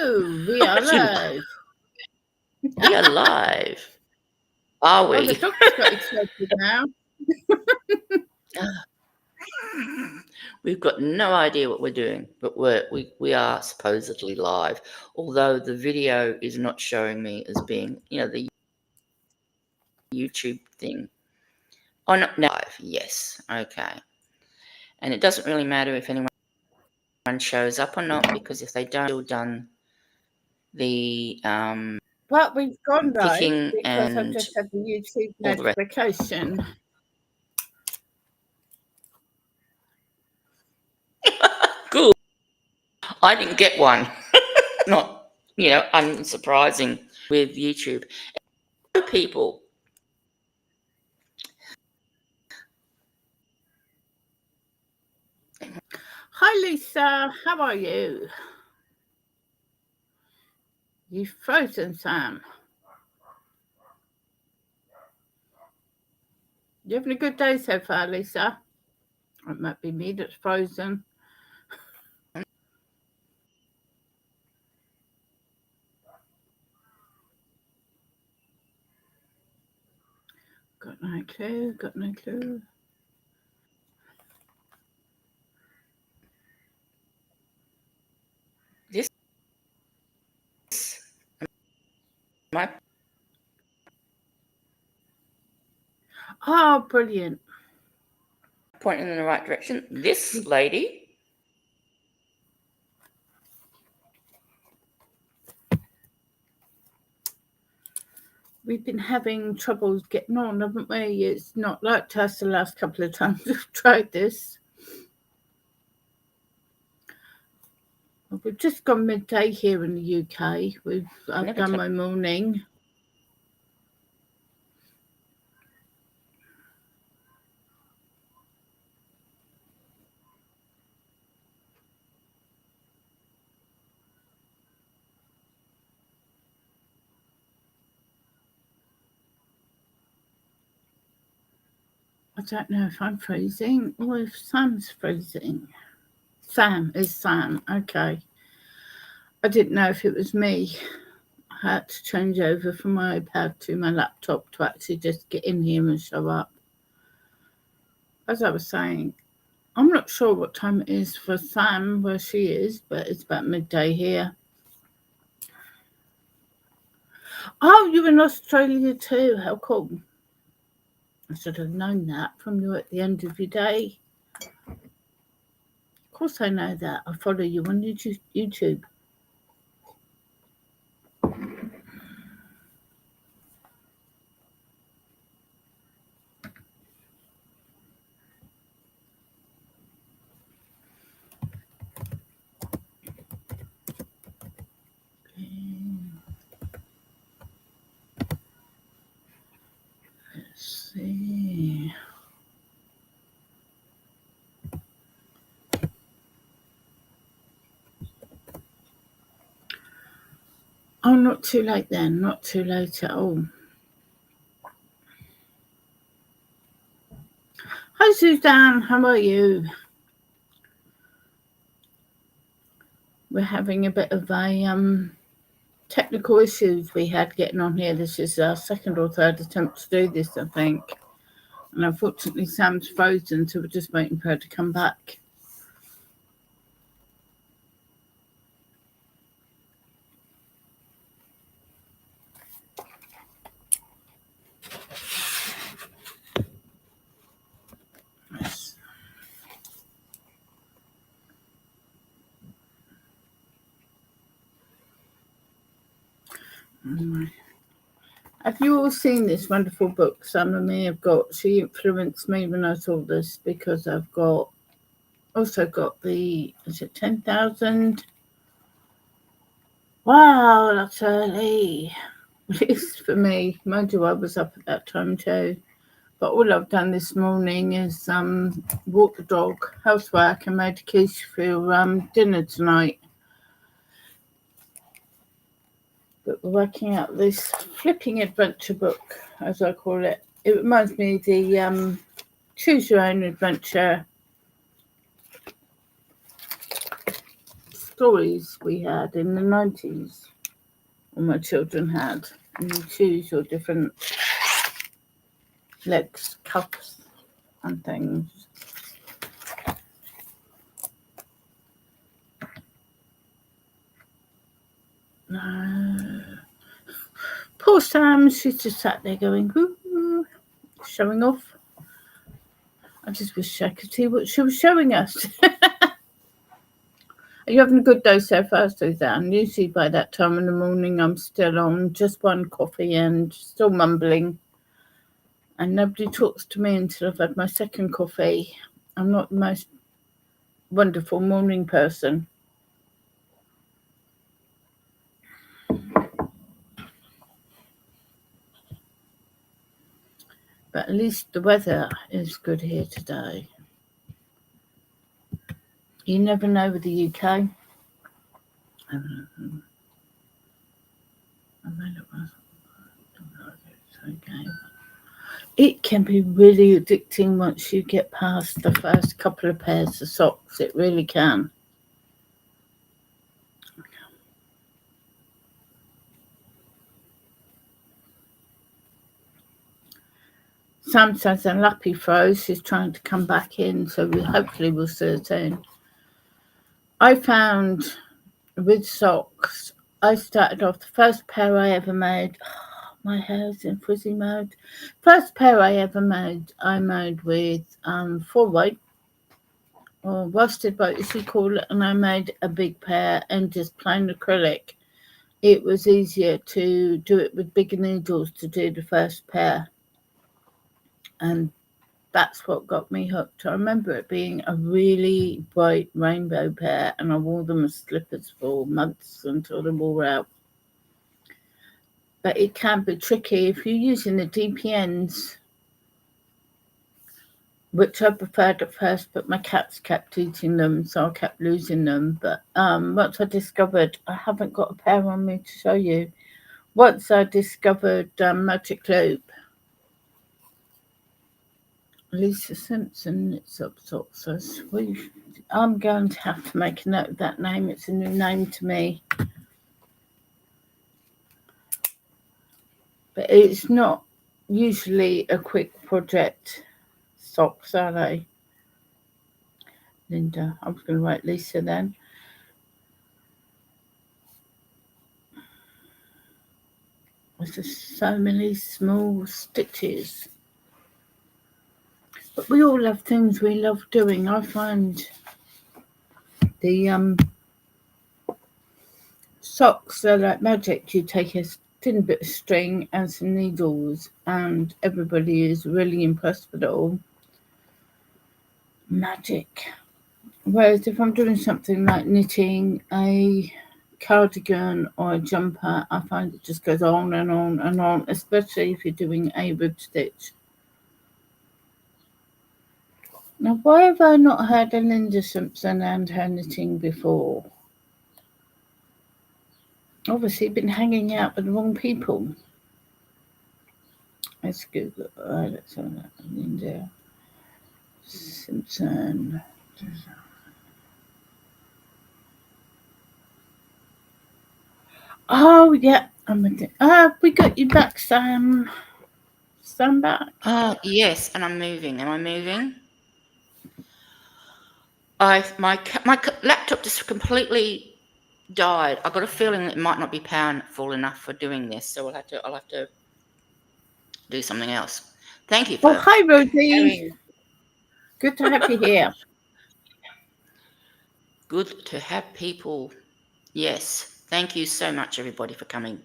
Hello, we are live. We are live. Are Oh, the we? dog's got excited now. We've got no idea what we're doing, but we are supposedly live. Although the video is not showing me as being, the YouTube thing. Oh, no, live. Yes. Okay. And it doesn't really matter if anyone shows up or not, because if they don't, still done the But we've gone live clicking because I and just had the YouTube all the rest. notification. Good. I didn't get one. Not, unsurprising with YouTube. People. Hi, Lisa. How are you? You've frozen, Sam. You having a good day so far, Lisa? It might be me that's frozen. Got no clue. Got no clue. This my Oh, brilliant. pointing in the right direction. This lady. We've been having troubles getting on, haven't we? It's not like us the last couple of times we've tried this. We've just gone midday here in the UK. I've done my morning. I don't know if I'm freezing or if Sam's freezing. Sam is Sam. Okay. I didn't know if it was me. I had to change over from my iPad to my laptop to actually just get in here and show up. As I was saying, I'm not sure what time it is for Sam where she is, but it's about midday here. Oh, you're in Australia too. How cool. I should have known that from you at the end of your day. Of course I know that. I follow you on YouTube. Let's see. Oh, not too late then. Not too late at all. Hi, Suzanne. How are you? We're having a bit of a technical issues we had getting on here. This is our second or third attempt to do this, I think. And unfortunately, Sam's frozen, so we're just waiting for her to come back. Yes. Have you all seen this wonderful book Sam and me have got? She influenced me when I saw this because I've also got the, is it 10,000? Wow, that's early. At least for me. Mind you, I was up at that time too. But all I've done this morning is walk the dog, housework, and made a quiche for dinner tonight. But we're working out this flipping adventure book, as I call it. It reminds me of the Choose Your Own Adventure stories we had in the 90s, all my children had. And you choose your different legs, cuffs, and things. No. Poor Sam, she's just sat there going, "Woo," showing off. I just wish I could see what she was showing us. Are you having a good day so far, Suzanne? Usually by that time in the morning, I'm still on just one coffee and still mumbling. And nobody talks to me until I've had my second coffee. I'm not the most wonderful morning person. But at least the weather is good here today. You never know with the UK. I made it was okay. It can be really addicting once you get past the first couple of pairs of socks. It really can. Sam says a lappy froze. She's trying to come back in, so hopefully we'll see her soon. I found with socks, I started off the first pair I ever made. Oh, my hair's in frizzy mode. First pair I ever made, I made with 4-weight or worsted weight, as you call it, and I made a big pair and just plain acrylic. It was easier to do it with bigger needles to do the first pair, and that's what got me hooked. I remember it being a really bright rainbow pair, and I wore them as slippers for months until they wore out. But it can be tricky if you're using the DPNs, which I preferred at first, but my cats kept eating them, so I kept losing them. But once I discovered, I haven't got a pair on me to show you. Once I discovered Magic Loop, Lisa Simpson, it's up socks. So sweet. I'm going to have to make a note of that name. It's a new name to me. But it's not usually a quick project. Socks, are they? Linda, I was going to write Lisa then. There's just so many small stitches. But we all have things we love doing. I find the socks are like magic. You take a thin bit of string and some needles, and everybody is really impressed with it all. Magic. Whereas if I'm doing something like knitting a cardigan or a jumper, I find it just goes on and on and on, especially if you're doing a rib stitch. Now, why have I not heard of Linda Simpson and her knitting before? Obviously, been hanging out with the wrong people. Let's Google. Let's have that. Linda Simpson. Oh, yeah. We got you back, Sam. Sam back. Oh, yes, and I'm moving. Am I moving? My laptop just completely died. I got a feeling it might not be powerful enough for doing this, so I'll have to do something else. Thank you Oh, for hi, Rosie. carrying. Good to have you here. Good to have people. Yes, thank you so much, everybody, for coming.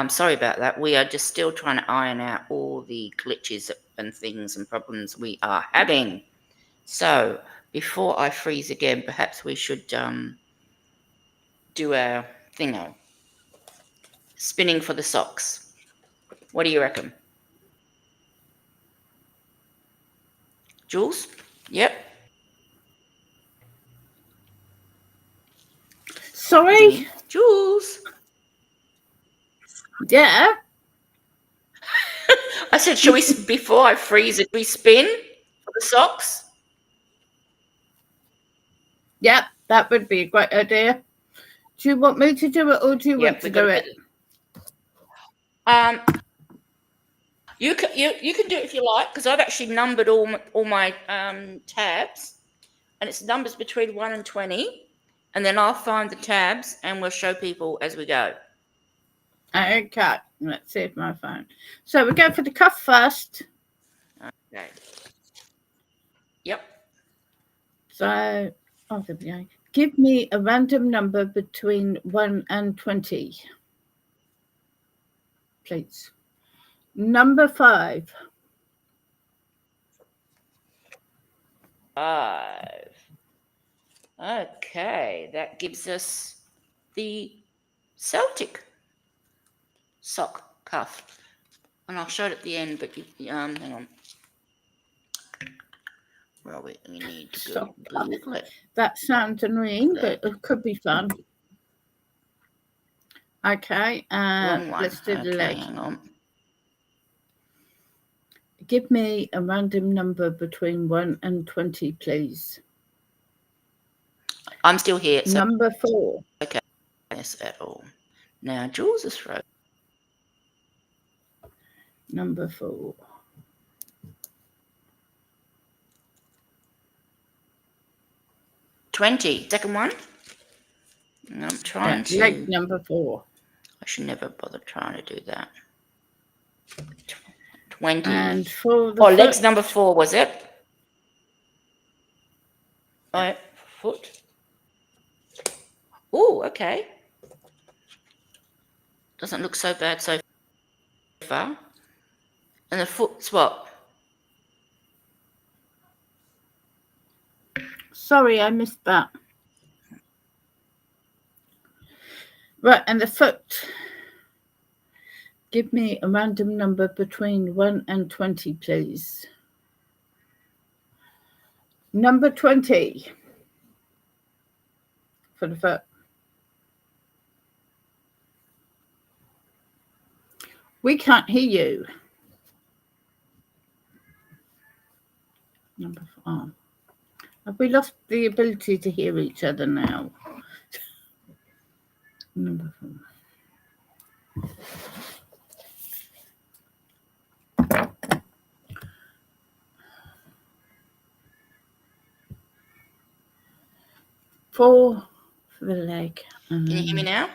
Sorry about that. We are just still trying to iron out all the glitches and things and problems we are having. So before I freeze again, perhaps we should do our thingo. Spinning for the socks. What do you reckon? Jules? Yep. Sorry? Jules? Yeah. I said, shall we, before I freeze it, we spin for the socks? Yep, that would be a great idea. Do you want me to do it or do you want Yep, to we've got do to it? You can do it if you like, because I've actually numbered all my tabs, and it's numbers between 1 and 20, and then I'll find the tabs and we'll show people as we go. Okay, let's see if my phone. So we go for the cuff first. Okay. Yep. So, oh, there we go. Give me a random number between 1 and 20, please. Number 5. 5. Okay, that gives us the Celtic sock cuff, and I'll show it at the end. But hang on. Well, we need to go Google it. That sounds annoying, but it could be fun. Okay, let's do the leg. Hang on. Give me a random number between 1 and 20, please. I'm still here. So Number 4. Okay, yes, at all. Now, Jules is frozen. Number 4. 20. Second one. I'm trying to. Leg number 4. I should never bother trying to do that. 20. And for the legs number 4, was it? Oh, foot. Oh, okay. Doesn't look so bad so far. And the foot's what? Sorry, I missed that. Right, and the foot. Give me a random number between 1 and 20, please. Number 20 for the foot. We can't hear you. Number 4. Have we lost the ability to hear each other now? Number 4. Four for the leg. Can you hear me now?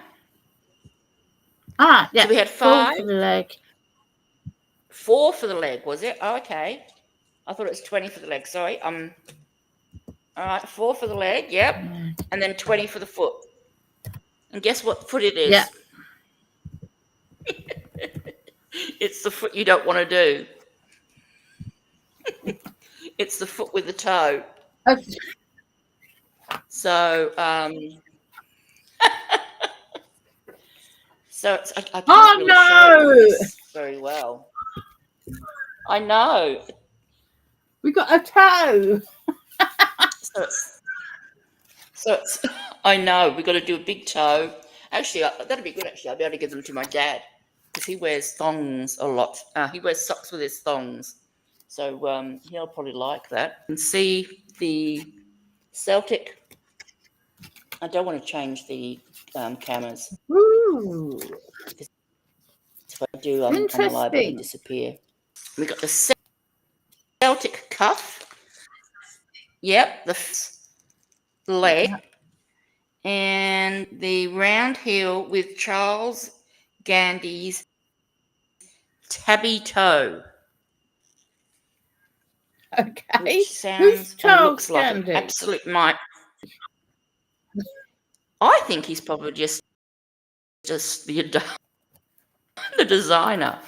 Yeah. So we had 5. 4 for the leg. 4 for the leg, was it? Oh, okay. I thought it was 20 for the leg. Sorry. All right, 4 for the leg. Yep. And then 20 for the foot. And guess what foot it is? Yeah. It's the foot you don't want to do. It's the foot with the toe. Okay. So, so it's, I can't really show this very well. I know. We got a toe. So it's I know we've got to do a big toe. Actually, that'd be good. Actually, I'll be able to give them to my dad because he wears thongs a lot. He wears socks with his thongs, so he'll probably like that. And see the Celtic. I don't want to change the cameras. Ooh. If I do, I'm liable to disappear. We got the Celtic cuff. Yep, the leg. And the round heel with Charles Gandy's tabby toe. Okay. Which sounds Who's Charles and looks like Gandy? an absolute might. I think he's probably just the designer.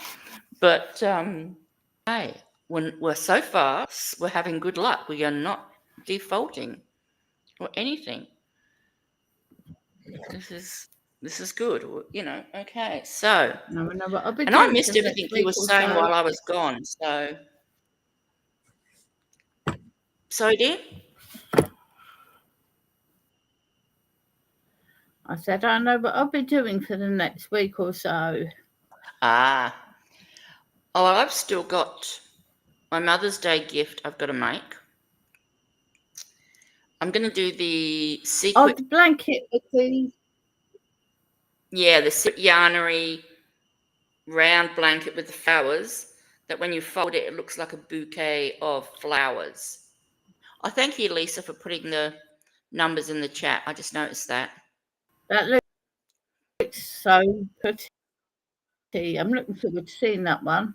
But hey, when we're so far, we're having good luck. We are not defaulting or anything. This is good, you know. Okay, so and I missed everything you were saying while I was gone. So dear. I said I know what I'll be doing for the next week or so. Oh, I've still got my Mother's Day gift I've got to make. I'm going to do the secret. Oh, the blanket with the Yeah, the yarnery round blanket with the flowers, that when you fold it, it looks like a bouquet of flowers. I thank you, Lisa, for putting the numbers in the chat. I just noticed that. That looks so pretty. I'm looking forward to seeing that one.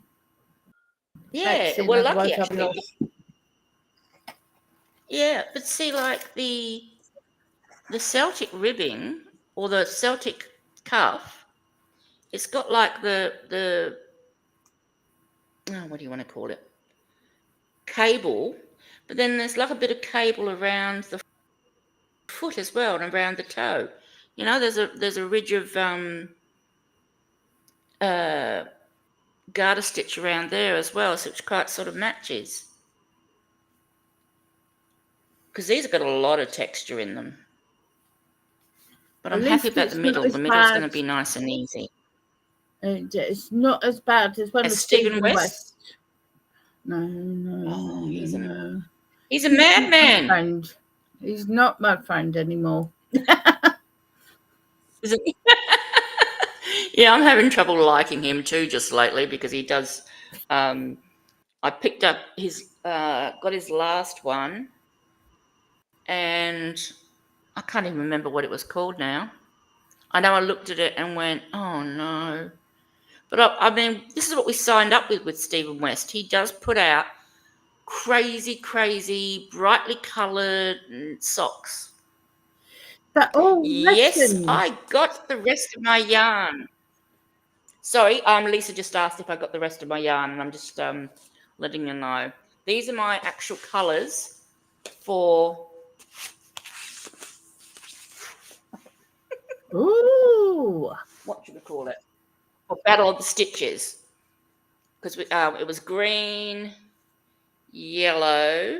Yeah, Maxine, we're lucky otherwise I'll be actually. lost. Yeah, but see, like the Celtic ribbing or the Celtic cuff, it's got like the oh, what do you want to call it? Cable, but then there's like a bit of cable around the foot as well and around the toe. You know, there's a ridge of uh garter stitch around there as well, so it quite sort of matches. Because these have got a lot of texture in them. But At I'm happy least about the it's not middle. as The middle's going bad. to be nice and easy. It's not as bad as one As of Stephen Stephen West. West. No, no, no, Oh, no, no. he's a He's not my madman. friend. He's not my friend anymore. Isn't he? Yeah, I'm having trouble liking him too just lately because he does. I picked up got his last one, and I can't even remember what it was called now. I know I looked at it and went, oh no. But I mean, this is what we signed up with Stephen West. He does put out crazy, crazy, brightly coloured socks. Yes, Listen. I got the rest of my yarn. Sorry, Lisa just asked if I got the rest of my yarn, and I'm just letting you know. These are my actual colours for Ooh. what should we call it? For Battle of the Stitches, because it was green, yellow,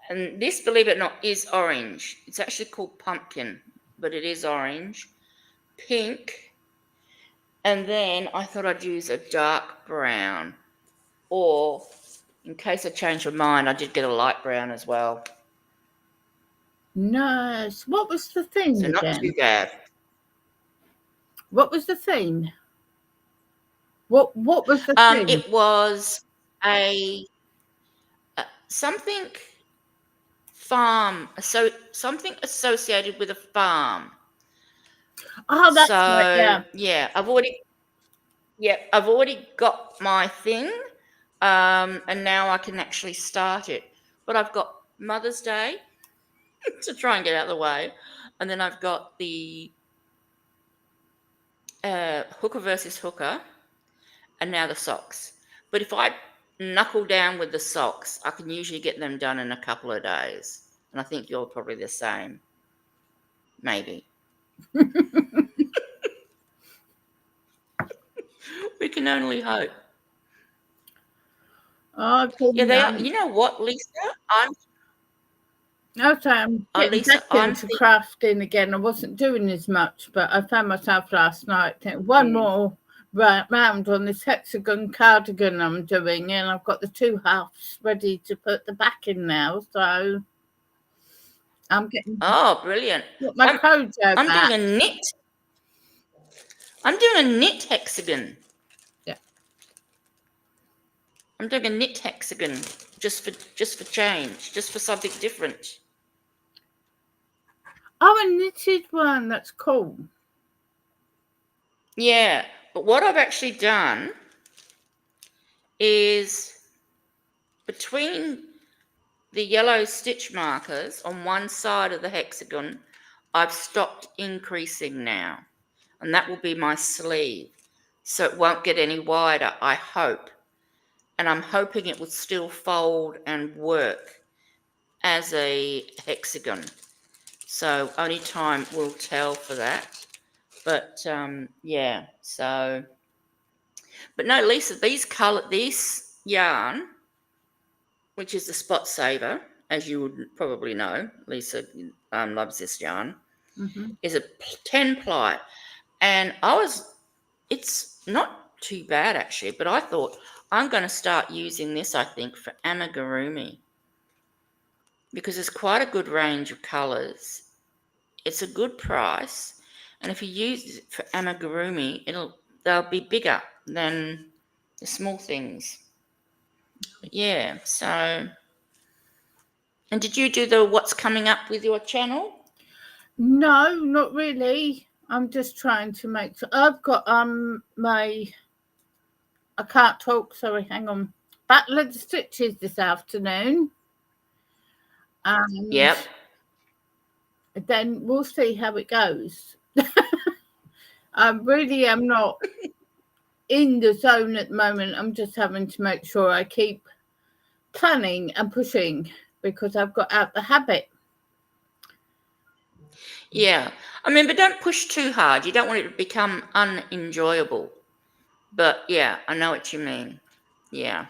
and this, believe it or not, is orange. It's actually called pumpkin, but it is orange, pink, and then I thought I'd use a dark brown, or in case I change my mind, I did get a light brown as well. Nice. What was the theme So not too again? bad. What was the theme? What was the theme? It was a something farm, so something associated with a farm. Oh, that's right. So Yeah. yeah, I've already got my thing, and now I can actually start it. But I've got Mother's Day to try and get out of the way, and then I've got the hooker versus hooker, and now the socks. But if I knuckle down with the socks, I can usually get them done in a couple of days, and I think you're probably the same, maybe. We can only hope. Yeah, Okay, they are. You know what, Lisa? I'm okay, I'm getting back Lisa. I'm into thinking. crafting again. I wasn't doing as much, but I found myself last night thinking, one Mm. more round on this hexagon cardigan I'm doing, and I've got the two halves ready to put the back in now. So I'm getting Oh, brilliant! got my I'm Kojo I'm doing back. a knit. I'm doing a knit hexagon. Yeah. I'm doing a knit hexagon just for change, just for something different. Oh, a knitted one. That's cool. Yeah, but what I've actually done is between the yellow stitch markers on one side of the hexagon, I've stopped increasing now, and that will be my sleeve. So it won't get any wider, I hope. And I'm hoping it will still fold and work as a hexagon. So only time will tell for that. But yeah, so. But no, Lisa, this yarn, which is the Spot Saver, as you would probably know, Lisa loves this yarn, Hmm. is a 10 ply. And it's not too bad actually, but I thought I'm going to start using this, I think, for amigurumi because it's quite a good range of colours. It's a good price. And if you use it for amigurumi, they'll be bigger than the small things. But yeah, so and did you do the what's coming up with your channel? No, not really. I'm just trying to make sure. I've got my I can't talk, sorry, hang on. Battle of the Stitches this afternoon. And Yep. then we'll see how it goes. I really am not in the zone at the moment. I'm just having to make sure I keep planning and pushing because I've got out the habit. Yeah. I mean, but don't push too hard. You don't want it to become unenjoyable. But yeah, I know what you mean. Yeah.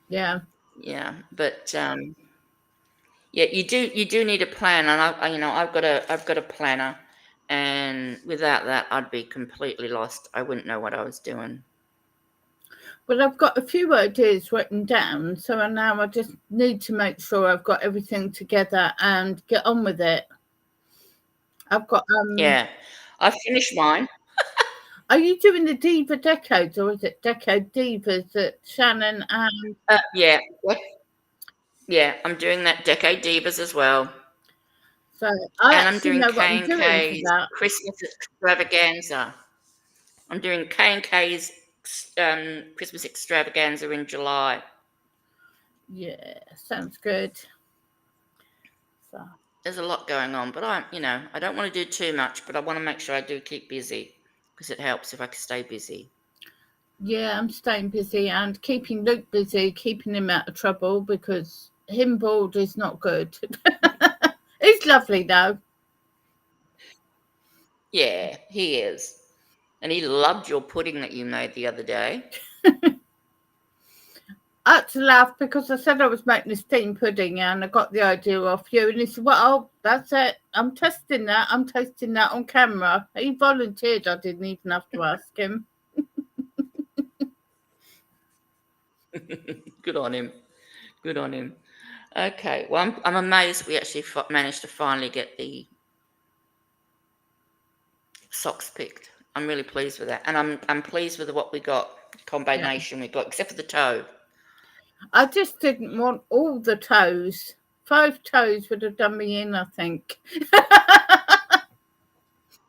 Yeah. Yeah. But yeah, you do need a plan, and I've got a planner, and without that I'd be completely lost. I wouldn't know what I was doing. Well, I've got a few ideas written down, so now I just need to make sure I've got everything together and get on with it. I've got Yeah. I finished mine. are you doing the Diva Decades or is it Decade Divas that Shannon and Yeah. Yeah, I'm doing that Decade Divas as well. so I And I'm actually doing know what I'm doing for K&K's that. Christmas extravaganza. I'm doing K&K's Christmas extravaganza in July. Yeah, sounds good. So There's a lot going on, but I don't want to do too much, but I want to make sure I do keep busy because it helps if I can stay busy. yeah, I'm staying busy and keeping Luke busy, keeping him out of trouble because him bored is not good. He's lovely though. Yeah, he is. And he loved your pudding that you made the other day. I had to laugh because I said I was making a steamed pudding and I got the idea off you. And he said, well, that's it. I'm testing that. I'm tasting that on camera. He volunteered. I didn't even have to ask him. Good on him. Good on him. Okay, well, I'm amazed we actually managed to finally get the socks picked. I'm really pleased with that, and I'm pleased with what we got Yeah. combination we got, except for the toe. I just didn't want all the toes. 5 toes would have done me in, I think.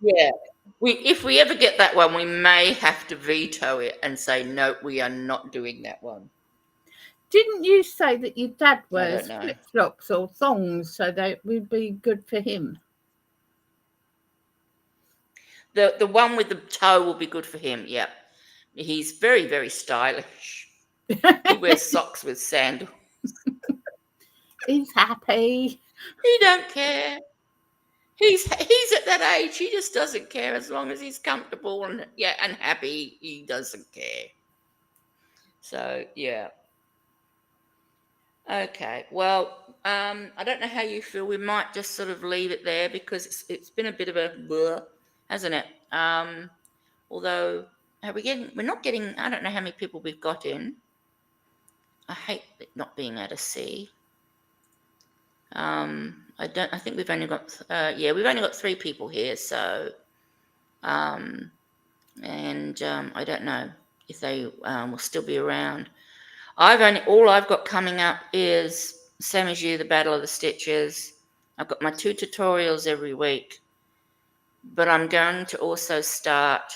Yeah, if we ever get that one, we may have to veto it and say no, we are not doing that one. Didn't you say that your dad I don't wears know. flip flops or thongs so that would be good for him? The one with the toe will be good for him. Yeah, he's very very stylish. He wears socks with sandals. He's happy. He don't care. He's at that age. He just doesn't care as long as he's comfortable and and happy. He doesn't care. So yeah. Okay. Well, I don't know how you feel. We might just sort of leave it there because it's been a bit of a blur, hasn't it? Although we're not getting. I don't know how many people we've got in. I hate not being able to see. I don't. I think we've only got. We've only got 3 people here. So, um, and I don't know if they will still be around. All I've got coming up is same as you, the Battle of the Stitches. I've got my 2 tutorials every week, but I'm going to also start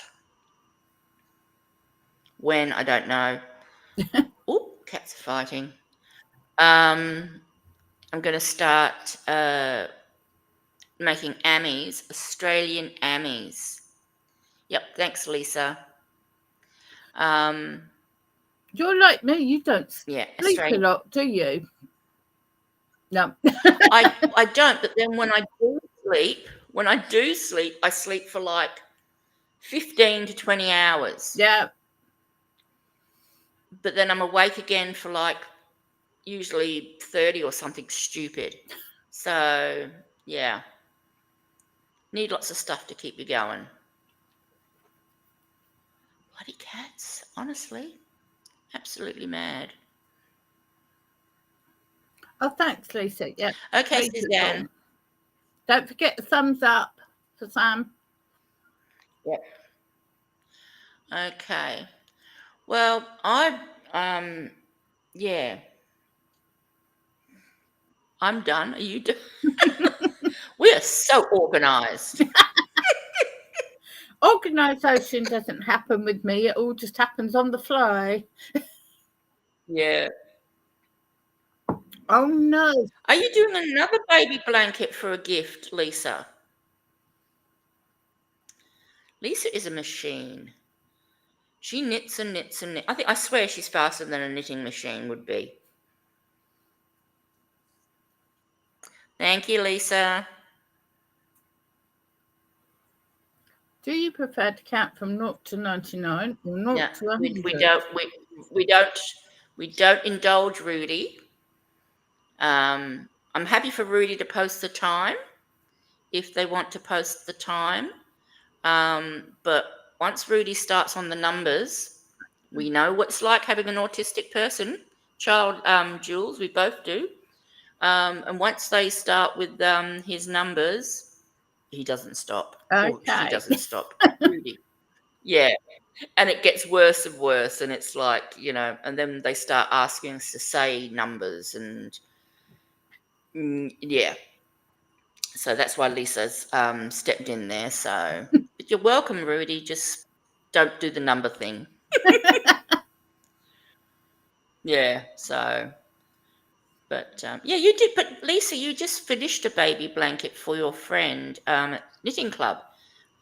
when I don't know. Oh, cats are fighting. I'm going to start making Ammies, Australian Ammies. Yep, thanks, Lisa. Um, You're like me. You don't yeah, sleep a Australian. lot, do you? No. I don't, but then when I do sleep, I sleep for like 15 to 20 hours. Yeah. But then I'm awake again for like usually 30 or something stupid. So, yeah, need lots of stuff to keep you going. Bloody cats, honestly, absolutely mad. Oh, thanks, Lisa. Yeah. Okay, Very good Suzanne. call. Don't forget the thumbs up for Sam. Yep. Okay. Well, yeah, I'm done. Are you done? We are so organised. Organisation doesn't happen with me. It all just happens on the fly. Yeah. Oh no. Are you doing another baby blanket for a gift, Lisa? Lisa is a machine. She knits and knits and knits. I swear she's faster than a knitting machine would be. Thank you, Lisa. Do you prefer to count from 0 to 99 or 0 Yeah, to we 100? don't we don't we don't indulge Rudy. I'm happy for Rudy to post the time if they want to post the time. But once Rudy starts on the numbers, we know what it's like having an autistic child, Jules, we both do. And once they start with his numbers, he doesn't stop. Or she Okay. doesn't stop. Rudy. Yeah. And it gets worse and worse. And it's like, and then they start asking us to say numbers. And yeah. So that's why Lisa's stepped in there. So, but you're welcome, Rudy. Just don't do the number thing. Yeah. So, but yeah, you did. But Lisa, you just finished a baby blanket for your friend at Knitting Club.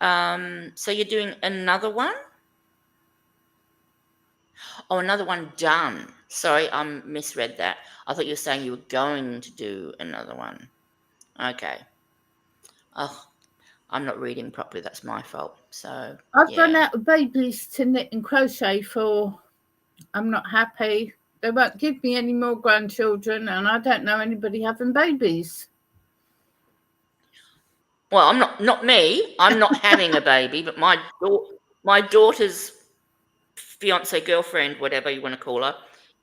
So you're doing another one? Oh, another one done. Sorry, I misread that. I thought you were saying you were going to do another one. Okay. Oh, I'm not reading properly. That's my fault. So I've run yeah. out of babies to knit and crochet for. I'm not happy. They won't give me any more grandchildren, and I don't know anybody having babies. Well, I'm not me. I'm not having a baby, but my daughter's fiance, girlfriend, whatever you want to call her,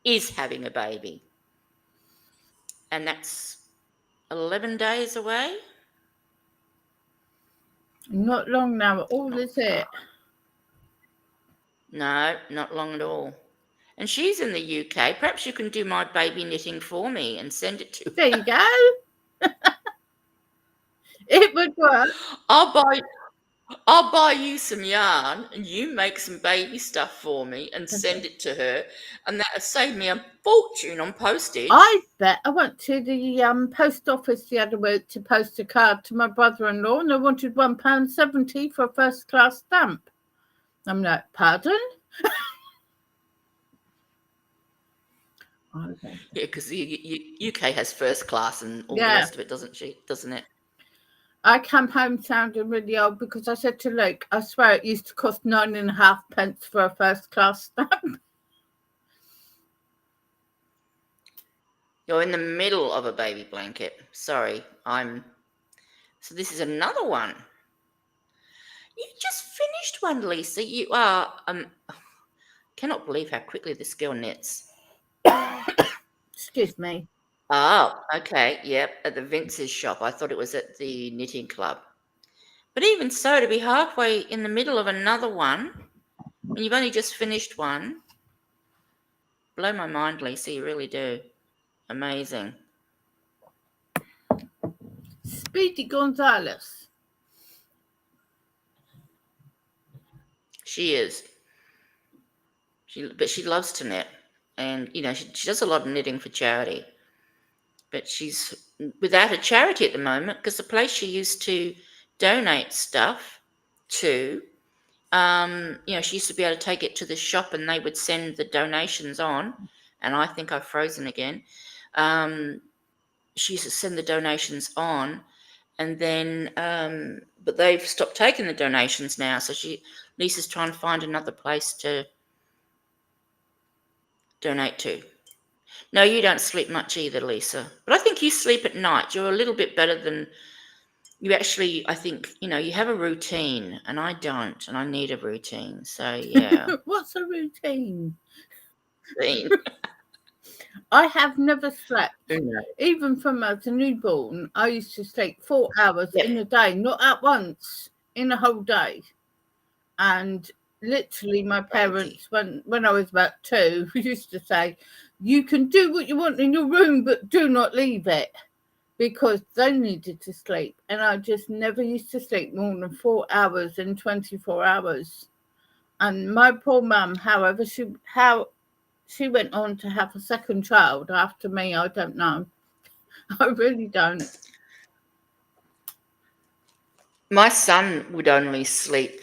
is having a baby, and that's 11 days away. Not long now at all, Not is it? far. No, not long at all. And she's in the UK. Perhaps you can do my baby knitting for me and send it to There her. you go. It would work. I'll buy I'll buy you some yarn and you make some baby stuff for me and send it to her, and that'll save me a fortune on I postage. bet I went to the post office the other week to post a card to my brother-in-law, and I wanted £1.70 for a first-class stamp. I'm like, pardon? Okay. Yeah, because the UK has first class and all the Yeah, rest of it, doesn't it? I come home sounding really old because I said to Luke, I swear it used to cost 9.5 pence for a first-class stamp. You're in the middle of a baby blanket. Sorry, so this is another one. You just finished one, Lisa. You are cannot believe how quickly this girl knits. Excuse me. Oh, okay, yep, at the Vince's shop. I thought it was at the knitting club. But even so, to be halfway in the middle of another one, and you've only just finished one, blow my mind, Lisa. You really do. Amazing. Speedy Gonzales. She is. But she loves to knit, and she does a lot of knitting for charity. But she's without a charity at the moment because the place she used to donate stuff to, she used to be able to take it to the shop and they would send the donations on. And I think I've frozen again. She used to send the donations on, and then, but they've stopped taking the donations now. So Lisa's trying to find another place to donate to. No, you don't sleep much either, Lisa. But I think you sleep at night. You're a little bit better than you actually. I think, you have a routine, and I don't, and I need a routine. So, yeah. What's a routine? Routine. I have never slept. Who knows? Even from as a newborn, I used to sleep 4 hours Yep. in a day, not at once, in a whole day. And literally, my Crazy. parents, when I was about 2, used to say, "You can do what you want in your room, but do not leave it," because they needed to sleep. And I just never used to sleep more than 4 hours in 24 hours. And my poor mum, however, how she went on to have a second child after me, I don't know. I really don't. My son would only sleep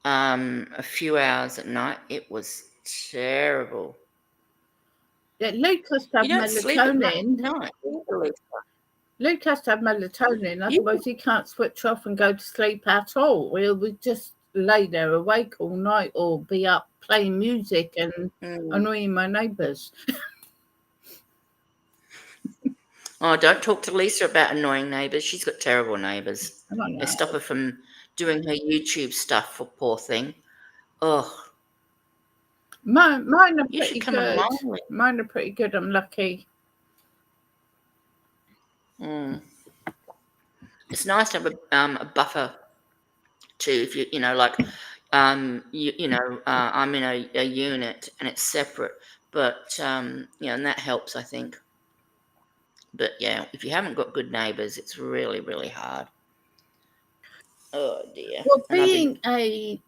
a few hours at night. It was terrible. Yeah, Luke has to have You don't sleep at much melatonin. at night, do you, Lisa? Luke has to have melatonin, You, otherwise he can't switch off and go to sleep at all. He'll be just lay there awake all night or be up playing music and mm. annoying my neighbours. Oh, don't talk to Lisa about annoying neighbours. She's got terrible neighbours. I don't They stop know. her from doing her YouTube stuff, for poor thing. Oh, Mine are you should pretty come good. along with. Mine are pretty good. I'm lucky. Mm. It's nice to have a buffer too. If you know, like, I'm in a unit and it's separate, but and that helps, I think. But yeah, if you haven't got good neighbours, it's really, really hard. Oh dear. Well, And I've been. being a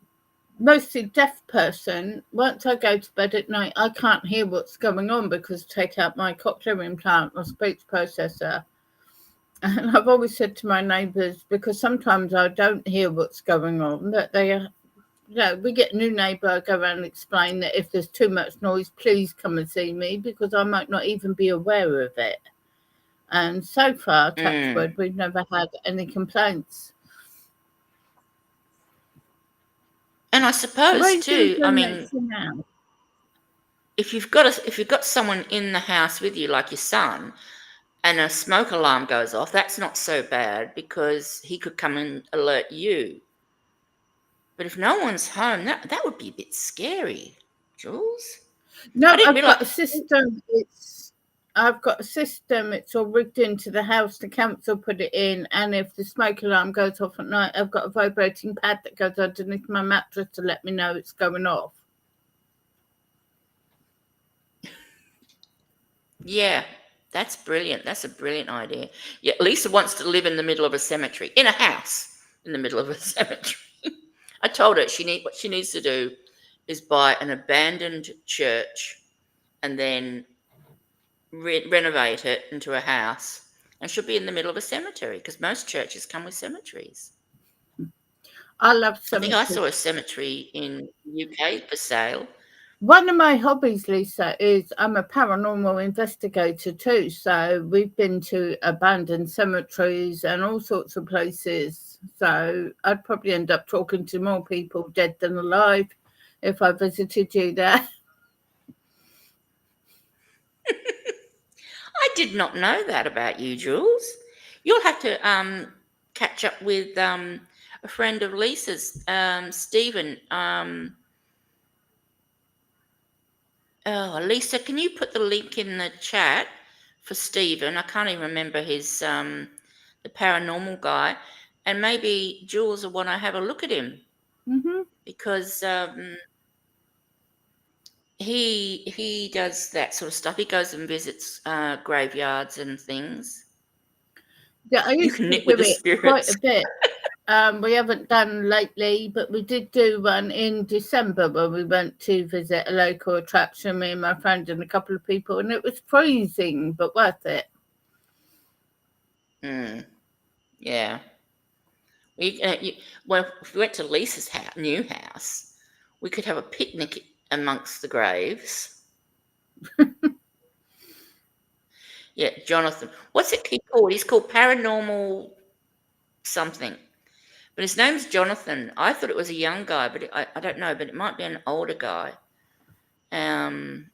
mostly deaf person, once I go to bed at night, I can't hear what's going on because take out my cochlear implant or speech processor. And I've always said to my neighbours, because sometimes I don't hear what's going on, that they are, we get a new neighbour, go around and explain that if there's too much noise, please come and see me because I might not even be aware of it. And so far, touch Mm. wood, we've never had any complaints. And I So, what are suppose you going to too. I do mean, next now? if you've got someone in the house with you, like your son, and a smoke alarm goes off, that's not so bad because he could come and alert you. But if no one's home, that would be a bit scary, Jules. I No, didn't I've realise. got a system. I've got a system. It's all rigged into the house. The council put it in, and if the smoke alarm goes off at night, I've got a vibrating pad that goes underneath my mattress to let me know it's going off. Yeah, that's brilliant. That's a brilliant idea. Yeah, Lisa wants to live in the middle of a cemetery, in a house in the middle of a cemetery. I told her what she needs to do is buy an abandoned church and then renovate it into a house, and she'll be in the middle of a cemetery because most churches come with cemeteries. I love I think I cemeteries. saw a cemetery in the UK for sale. One of my hobbies, Lisa, is I'm a paranormal investigator too. So we've been to abandoned cemeteries and all sorts of places. So I'd probably end up talking to more people dead than alive if I visited you there. I did not know that about you, Jules. You'll have to catch up with a friend of Lisa's, Stephen. Oh, Lisa, can you put the link in the chat for Stephen? I can't even remember his the paranormal guy, and maybe Jules will want to have a look at him Hmm. because he does that sort of stuff. He goes and visits graveyards and things. Yeah, I You used can to knit with do the it quite spirits. a bit. We haven't done lately, but we did do one in December where we went to visit a local attraction, me and my friend and a couple of people, and it was freezing, but worth it. Mm, yeah. Well, if we went to Lisa's new house, we could have a picnic amongst the graves. Yeah, Jonathan. What's it called? He's called Paranormal something. But his name's Jonathan. I thought it was a young guy, but I don't know, but it might be an older guy. Um,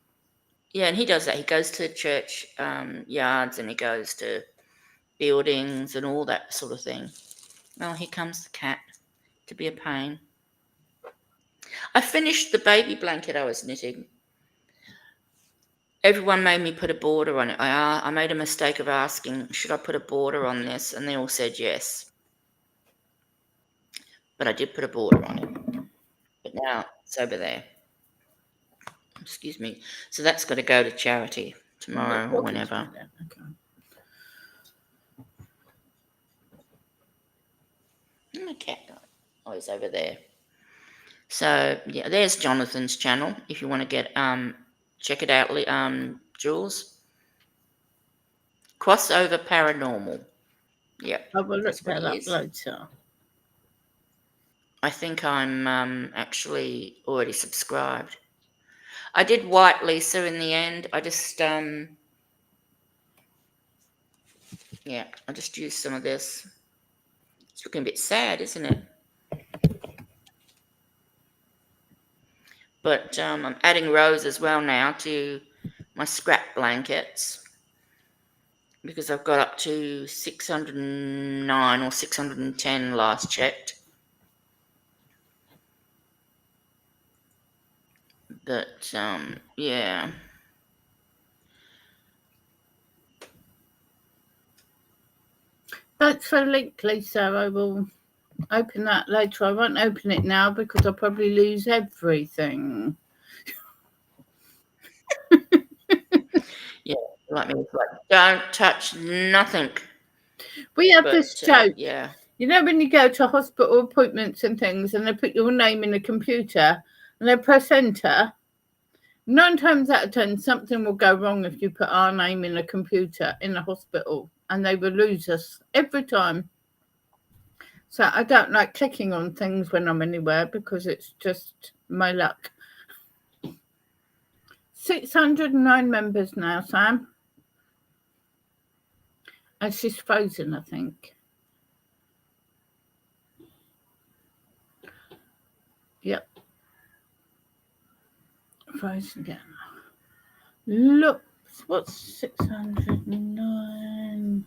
yeah, and he does that. He goes to church yards and he goes to buildings and all that sort of thing. Oh, here comes the cat to be a pain. I finished the baby blanket I was knitting. Everyone made me put a border on it. I made a mistake of asking, should I put a border on this? And they all said yes. But I did put a border on it. now. It's over there. Excuse me. So that's got to go to charity Well, you're tomorrow or talking to me whenever. then. Okay. My cat. Oh, he's over there. So yeah, there's Jonathan's channel. If you want to get check it out, Jules. Crossover Paranormal. Yep, I will look that's what that he up is. later. I think I'm actually already subscribed. I did White Lisa in the end. I just yeah, I just used some of this. It's looking a bit sad, isn't it? But I'm adding rows as well now to my scrap blankets because I've got up to 609 or 610 last checked. But yeah. Thanks for the link, Lisa. I will open that later. I won't open it now because I'll probably lose everything. Yeah, like me, it's like, don't touch nothing. We have this But joke. yeah, You know when you go to hospital appointments and things and they put your name in the computer and they press enter, 9 times out of 10 something will go wrong if you put our name in a computer in the hospital and they will lose us every time. So I don't like clicking on things when I'm anywhere because it's just my luck. 609 members now, Sam. And she's frozen, I think. Yep. Frozen again. Look, what's 609?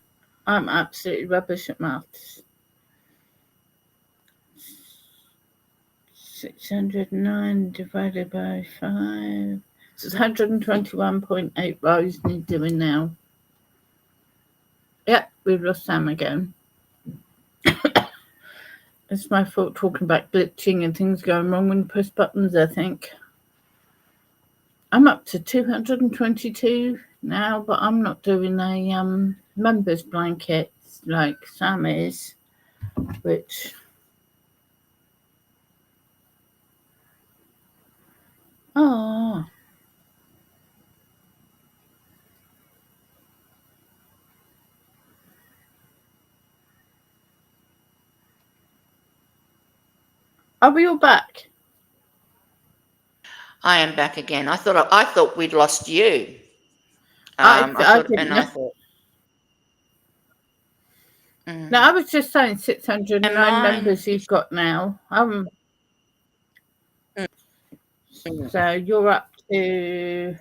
I'm absolutely rubbish at maths. 609 divided by 5. So it's 121.8 rows need doing now. Yep, we've lost Sam again. It's my fault talking about glitching and things going wrong when you press buttons, I think. I'm up to 222 now, but I'm not doing a members blanket like Sam is, which oh, are we all back? I am back again. I thought we'd lost you. I I thought, didn't and know. I thought, No, mm, I was just saying and 609 mine members you've is, got now. mm, mm, So you're up to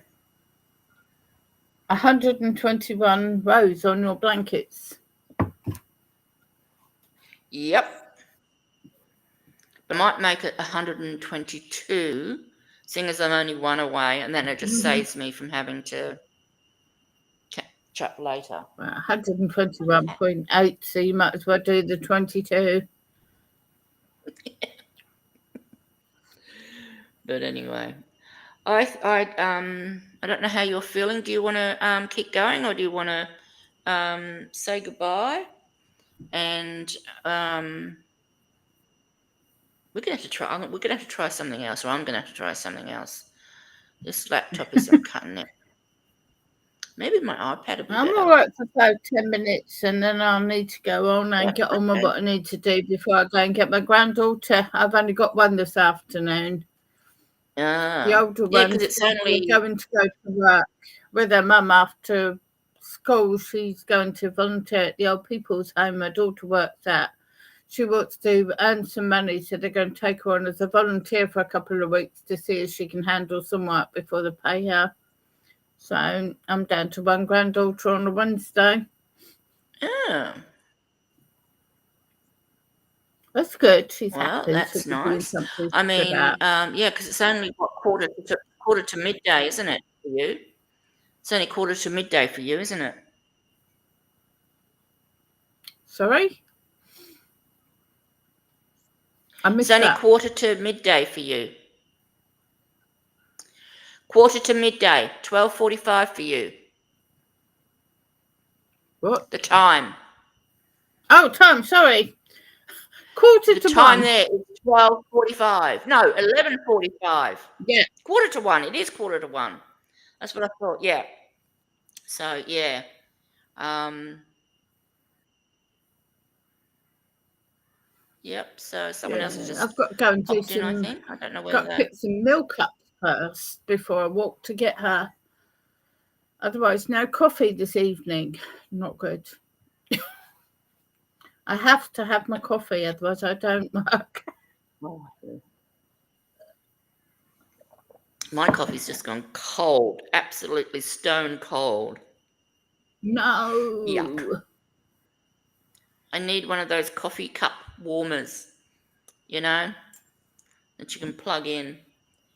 121 rows on your blankets. yep. But I might make it 122, seeing as I'm only one away, and then it just Mm-hmm. saves me from having to catch up later. Well, Okay. 121.8, so you might as well do the 22. But anyway, I don't know how you're feeling. Do you want to keep going, or do you want to say goodbye? And um, we're gonna have to try. We're gonna have to try something else, or I'm gonna have to try something else. This laptop isn't cutting it. Maybe my iPad will be I'm all better. right for about 10 minutes and then I'll need to go on and Yep. get on with Okay. what I need to do before I go and get my granddaughter. I've only got one this afternoon. The older Yeah, because one's it's probably only. going to go to work with her mum after school. She's going to volunteer at the old people's home her daughter works at. She wants to earn some money, so they're going to take her on as a volunteer for a couple of weeks to see if she can handle some work before they pay her. So I'm down to one granddaughter on a Wednesday. Oh, That's good. She's well, happy. She'll that's be doing nice. something I for mean, that. yeah, because it's only what quarter to midday, isn't it for you? It's only quarter to midday for you, isn't it? Sorry? I It's missed only that. quarter to midday for you. Quarter to midday, 12:45 for you. What? The time. Oh, time. Sorry. Quarter The to time one. there is 12:45. No, 11:45. Yeah. Quarter to one. It is quarter to one. That's what I thought. Yeah. So yeah. Um. Yep. So someone else has Yeah. just I've got to go and do popped in. I some. think. I don't know whether Got to they. pick some milk up first before I walk to get her. Otherwise, no coffee this evening. Not good. I have to have my coffee, otherwise I don't work. Oh, my coffee's just gone cold. Absolutely stone cold. Yuck. No. I need one of those coffee cup warmers. You know, that you can plug in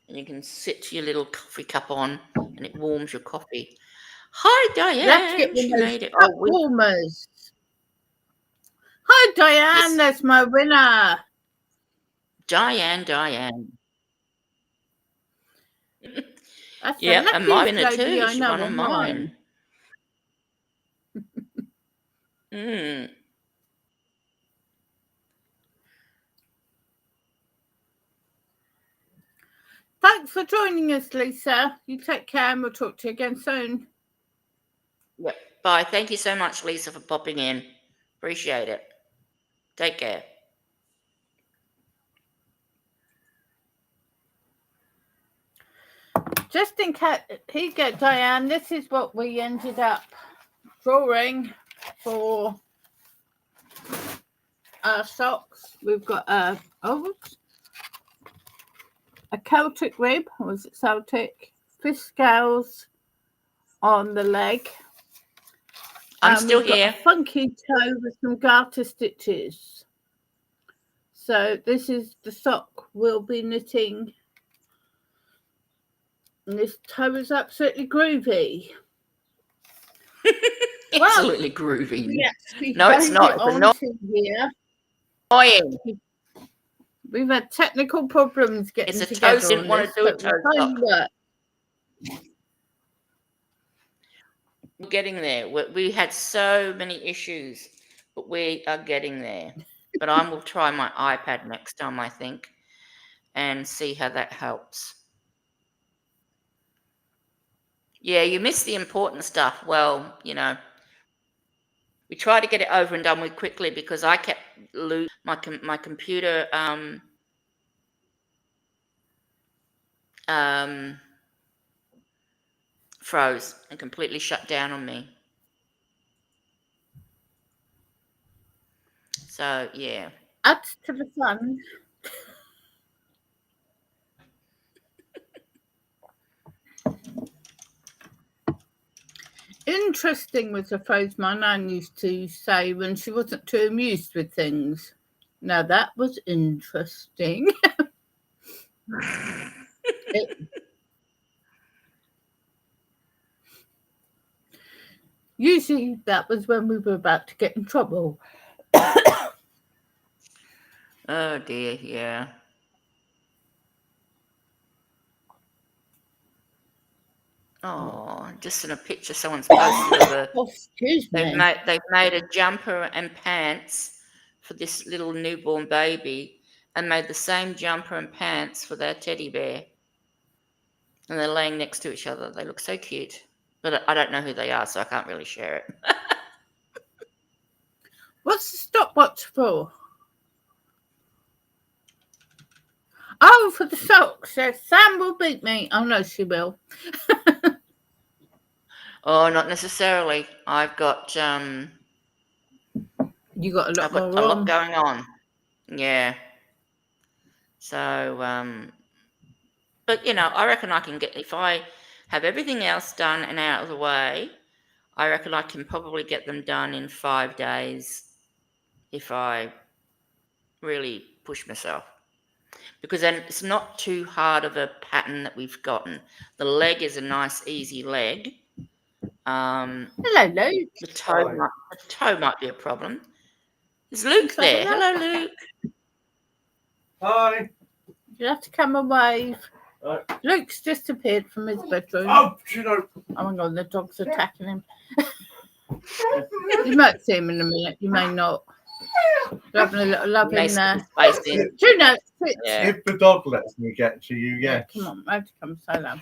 and you can sit your little coffee cup on and it warms your coffee. Hi, You have to get Diane. one She of those made it. cup Oh, warmers. Hi, Diane. yes. That's my winner. Diane. That's the Yep, and my luckiest winner lady too. I She know won on online. mine. Mm. Thanks for joining us, Lisa. You take care and we'll talk to you again soon. Yep. Bye. Thank you so much, Lisa, for popping in. Appreciate it. Take care. Just in case, here you go, Diane. This is what we ended up drawing for our socks. We've got a Celtic rib, or was it Celtic? Fish scales on the leg. I'm And still we've got a here. funky toe with some garter stitches. So this is the sock we'll be knitting. And this toe is absolutely groovy. Well, Absolutely groovy. we actually No, it's made not. it It's onto here. annoying. We've had technical problems It's getting a toast. together Didn't on want this, to do a but we toast finally sock. worked. We're getting there. We had so many issues, but we are getting there. But I will try my iPad next time, I think, and see how that helps. Yeah, you missed the important stuff. Well, we tried to get it over and done with quickly because I kept losing my computer. Um, Froze and completely shut down on me. So yeah. Add to the fun. Interesting was a phrase my nan used to say when she wasn't too amused with things. Now that was interesting. It, usually that was when we were about to get in trouble. Oh dear, yeah. Oh, just in a picture someone's posted of a Oh, excuse they've me. made a jumper and pants for this little newborn baby and made the same jumper and pants for their teddy bear. And they're laying next to each other. They look so cute. But I don't know who they are, so I can't really share it. What's the stopwatch for? Oh, for the socks. Yes, Sam will beat me. Oh, no, she will. Oh, not necessarily. You got a lot I've got more a lot on. going on. Yeah. So, but I reckon I can get, if I have everything else done and out of the way, I reckon I can probably get them done in 5 days if I really push myself. Because then it's not too hard of a pattern that we've gotten. The leg is a nice, easy leg. Hello, Luke. The toe might be a problem. Is You Luke say there? hello? Hello, Luke. Hi. You have to come and wave. Right. Luke's disappeared from his bedroom. Oh, you know. Oh my God, the dog's attacking him. You might see him in a minute. You may not. You're having a little love in there. Space in. Juno, sit. Yeah. If the dog lets me get to you, Yeah, yes. come on, I have to come say hello.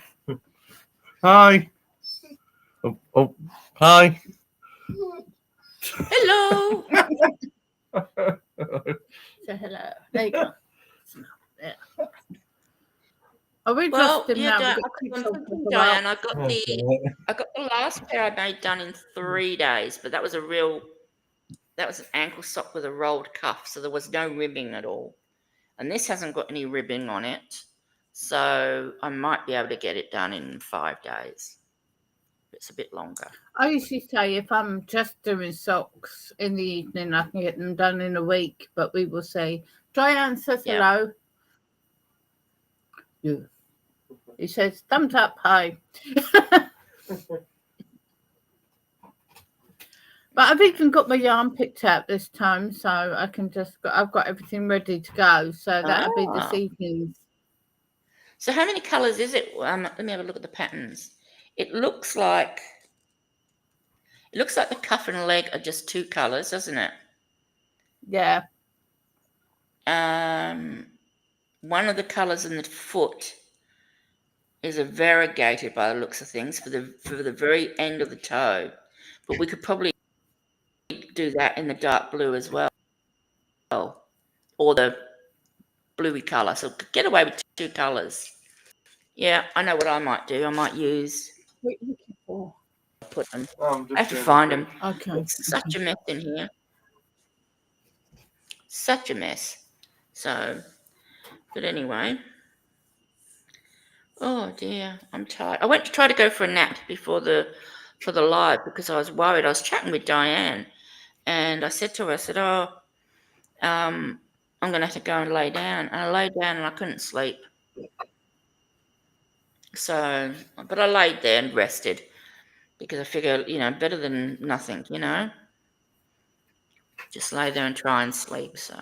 Hi. Oh, hi. Hello. Say hello. There you go. Yeah. Oh, we've Well, lost him yeah, now. Diane, We've got I'm to thinking, keep Diane, up. I got the last pair I made done in 3 days, but that was an ankle sock with a rolled cuff, so there was no ribbing at all. And this hasn't got any ribbing on it, so I might be able to get it done in 5 days. It's a bit longer. I usually say if I'm just doing socks in the evening, I can get them done in a week, but we will see. Diane says Yeah. hello. Yeah. He says, thumbs up, hi. But I've even got my yarn picked out this time, so I can I've got everything ready to go. So that'll be this evening. So how many colours is it? Let me have a look at the patterns. It looks like the cuff and leg are just 2 colours, doesn't it? Yeah. One of the colours in the foot is a variegated by the looks of things for the very end of the toe, but we could probably do that in the dark blue as well, or the bluey colour. So get away with 2 colours. Yeah, I know what I might do. I might use. What are you looking for? Put them. I I have to find them. Okay. It's such a mess in here. Such a mess. So, but anyway. Oh dear, I'm tired. I went to try to go for a nap for the live because I was worried. I was chatting with Diane, and I said to her, I said, "Oh, I'm going to have to go and lay down." And I lay down and I couldn't sleep. So, but I laid there and rested because I figure, better than nothing, Just lay there and try and sleep. So.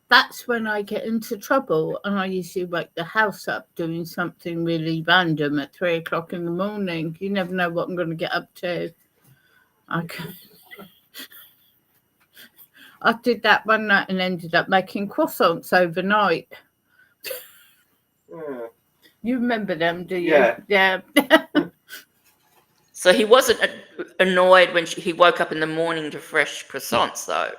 That's when I get into trouble, and I usually wake the house up doing something really random at 3 o'clock in the morning. You never know what I'm going to get up to. I did that one night and ended up making croissants overnight. Yeah. You remember them, do you? Yeah. Yeah. So he wasn't annoyed when he woke up in the morning to fresh croissants, though.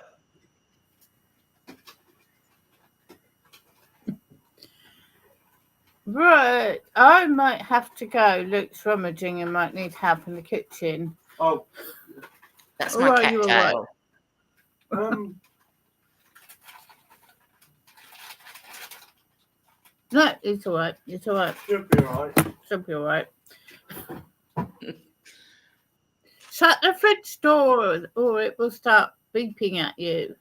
Right. I might have to go. Luke's rummaging and might need help in the kitchen. Oh. That's my cat tail. No, it's all right. It's all right. Should be all right. Should be all right. Shut the fridge door or it will start beeping at you.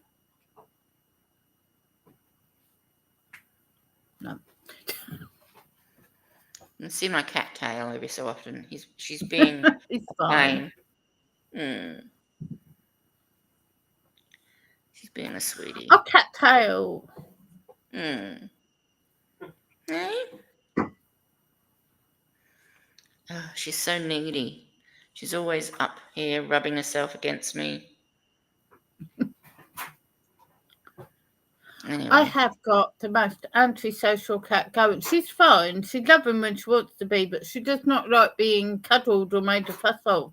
No. I see my cat tail every so often. She's being It's fine. She's being a sweetie. Oh, cat tail. Hey? Oh, she's so needy. She's always up here rubbing herself against me. Anyway. I have got the most antisocial cat going. She's fine. She's loving when she wants to be, but she does not like being cuddled or made a fuss of.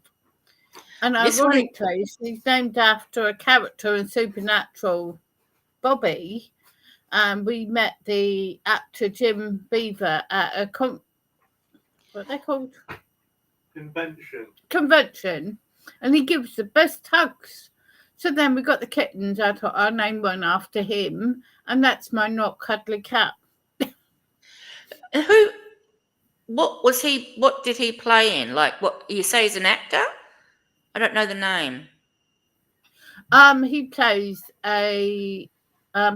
And ironically, she's named after a character in Supernatural, Bobby. And we met the actor Jim Beaver at a what are they called? Convention. And he gives the best hugs. So then we got the kittens. I thought I'll name one after him, and that's my not cuddly cat. What did he play in? Like, what you say he's an actor? I don't know the name. He plays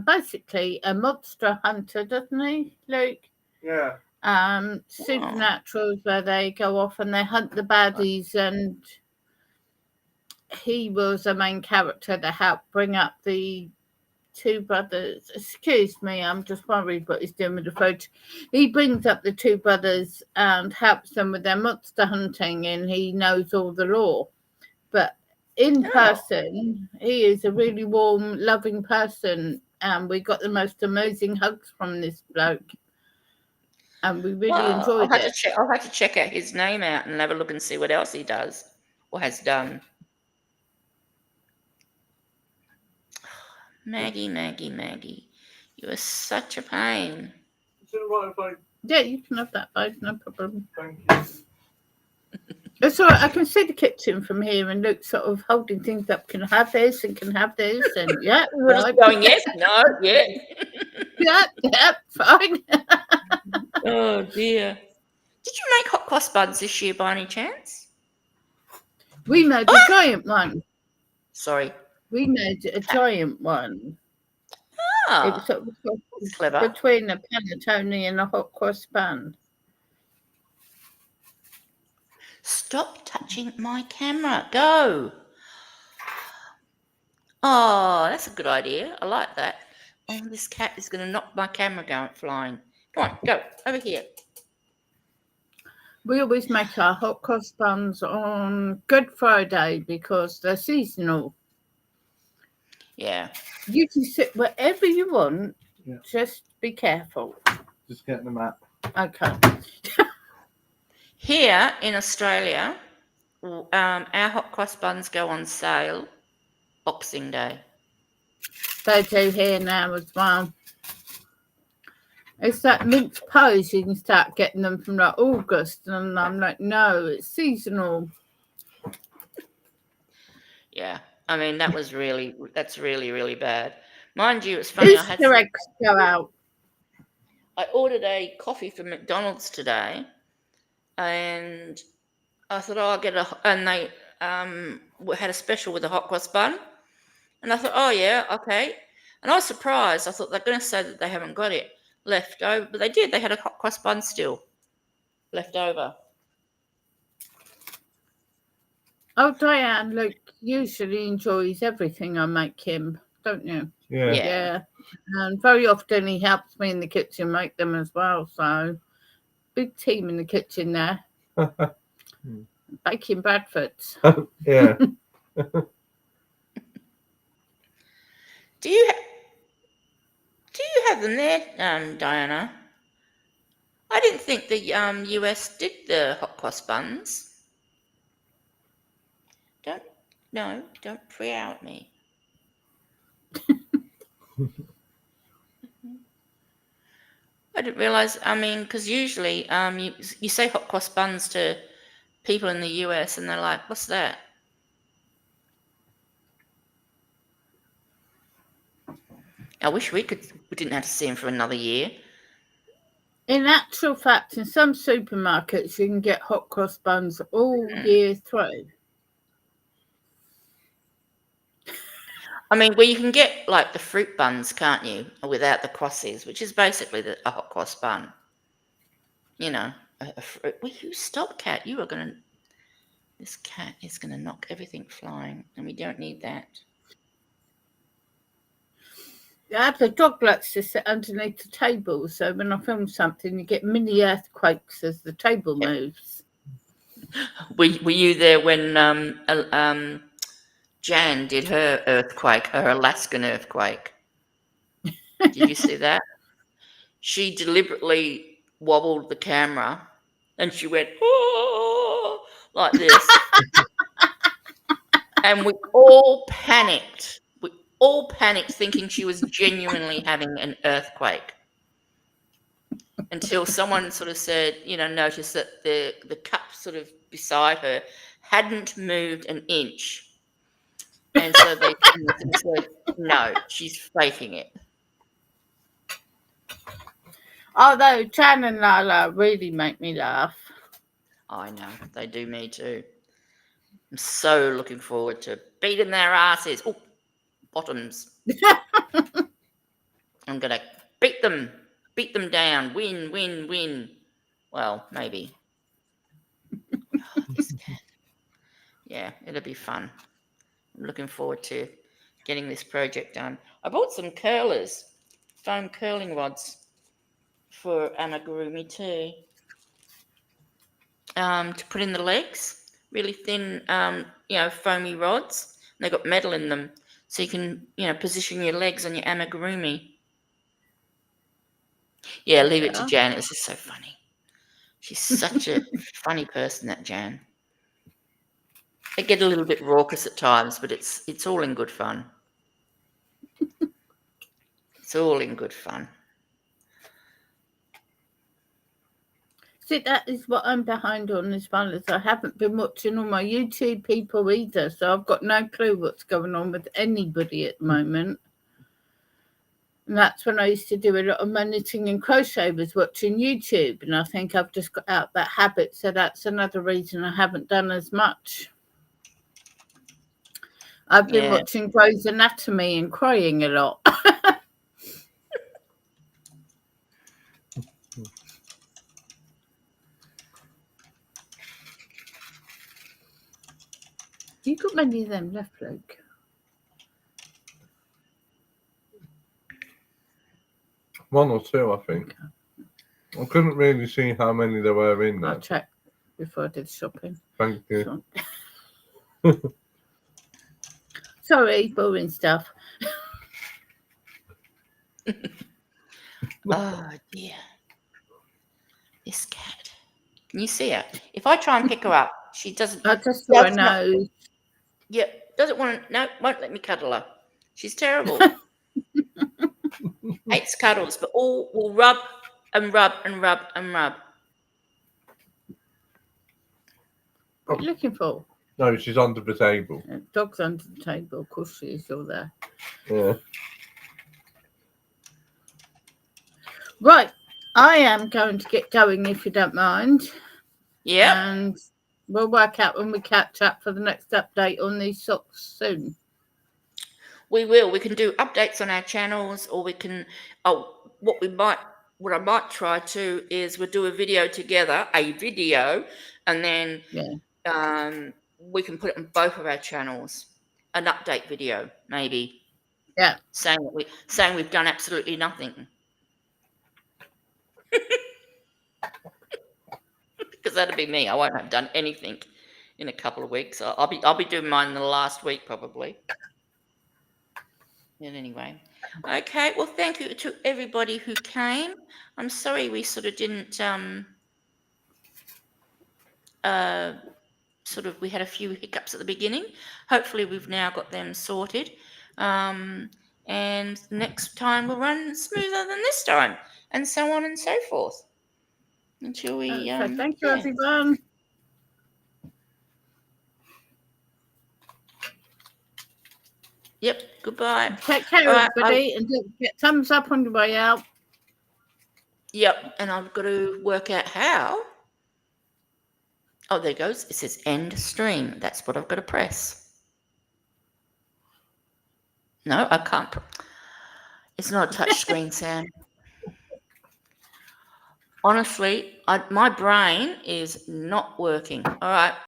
basically a monster hunter, doesn't he, Luke? Yeah. Supernaturals where they go off and they hunt the baddies, and he was a main character that helped bring up the two brothers. Excuse me, I'm just worried what he's doing with the photo. He brings up the two brothers and helps them with their monster hunting, and he knows all the law. But in Oh, person, he is a really warm, loving person, and we got the most amazing hugs from this bloke, and we really well, enjoyed it. I'll have to check out his name out and have a look and see what else he does or has done. Maggie, Maggie, Maggie, you are such a pain. Is it all right if I Yeah, you can have that, babe, no problem. thank you? It's all right. I can see the kitchen from here, and Luke's sort of holding things up. Can I have this? And can I have this? And yeah, We're just right. going, yes, no, yeah. Yeah, fine. Oh dear. Did you make hot cross buns this year by any chance? We made a giant one. Sorry. We made a giant one. It was Ah, sort of that's clever. between a panettone and a hot cross bun. Stop touching my camera. Go. Oh, that's a good idea. I like that. Oh, this cat is going to knock my camera going flying. Come on, go over here. We always make our hot cross buns on Good Friday because they're seasonal. Yeah. You can sit wherever you want. Yeah. Just be careful. Just getting the map. Okay. Here in Australia, our hot cross buns go on sale Boxing Day. They do here now as well. It's that mince pies, you can start getting them from like August, and I'm like, no, it's seasonal. Yeah, I mean that's really, really bad. Mind you, it's funny. Easter eggs go out. I ordered a coffee from McDonald's today, and I thought, oh, I'll get and they had a special with a hot cross bun, and I thought, oh yeah, okay. And I was surprised. I thought they're going to say that they haven't got it left over, but they did. They had a hot cross bun still left over. Oh, Diane, Luke usually enjoys everything I make him, don't you? Yeah. Yeah. And very often he helps me in the kitchen make them as well. So, big team in the kitchen there. Baking Bradfords. Yeah. Do you have them there, Diana? I didn't think the US did the hot cross buns. Don't pray out me. I didn't realise. I mean, because usually you say hot cross buns to people in the US, and they're like, "What's that?" I wish we didn't have to see them for another year. In actual fact, in some supermarkets, you can get hot cross buns all year through. I mean, well, you can get like the fruit buns, can't you, without the crosses, which is basically a hot cross bun. You know, a fruit. Will you stop, cat? You are gonna. This cat is gonna knock everything flying, and we don't need that. I have the dog likes to sit underneath the table, so when I film something, you get mini earthquakes as the table moves. Were you there when Jan did her earthquake, her Alaskan earthquake? Did you see that? She deliberately wobbled the camera, and she went, oh, like this. And we all panicked. We all panicked thinking she was genuinely having an earthquake. Until someone sort of said, noticed that the cup sort of beside her hadn't moved an inch. And so they said, no, she's faking it. Although Jan and Lala really make me laugh. I know, they do me too. I'm so looking forward to beating their asses. Oh, bottoms. I'm going to beat them down. Win, win, win. Well, maybe. Oh, this cat. Yeah, it'll be fun. I'm looking forward to getting this project done. I bought some curlers, foam curling rods for amigurumi too, to put in the legs. Really thin, foamy rods. And they've got metal in them, so you can, position your legs on your amigurumi. Yeah, leave it to Yeah. Jan. This is so funny. She's such a funny person, that Jan. They get a little bit raucous at times, but it's all in good fun. It's all in good fun. See, that is what I'm behind on as well, as I haven't been watching all my YouTube people either, so I've got no clue what's going on with anybody at the moment. And that's when I used to do a lot of my knitting and crochet, was watching YouTube, and I think I've just got out that habit, so that's another reason I haven't done as much. I've been Yeah. watching Grey's Anatomy and crying a lot. You got many of them left, Luke? One or two, I think. I couldn't really see how many there were in I'll there. check before I did shopping. Thank you. Sorry, boring stuff. Oh dear. This cat. Can you see her? If I try and pick her up, she doesn't. I just saw her does not- nose. Yeah, doesn't want to. No, won't let me cuddle her. She's terrible. Hates cuddles, but all will rub and rub and rub and rub. What are you looking for? No, she's under the table. Dog's under the table. Of course she is. You're there. Yeah. Right. I am going to get going, if you don't mind. Yeah. And we'll work out when we catch up for the next update on these socks soon. We will. We can do updates on our channels, or we can. Oh, what I might try to is we'll do a video together, and then we can put it on both of our channels. An update video, maybe. Yeah. Saying we've done absolutely nothing. Because that'd be me. I won't have done anything in a couple of weeks. I'll be doing mine in the last week probably. And anyway, okay. Well, thank you to everybody who came. I'm sorry we sort of didn't we had a few hiccups at the beginning. Hopefully we've now got them sorted. And next time we'll run smoother than this time, and so on and so forth. Until we So thank you, everyone. Yep. Goodbye. Take care, All right, everybody, and get thumbs up on your way out. Yep. And I've got to work out how. Oh, there it goes. It says end stream. That's what I've got to press. No, I can't. It's not a touch screen, Sam. Honestly, my brain is not working. All right.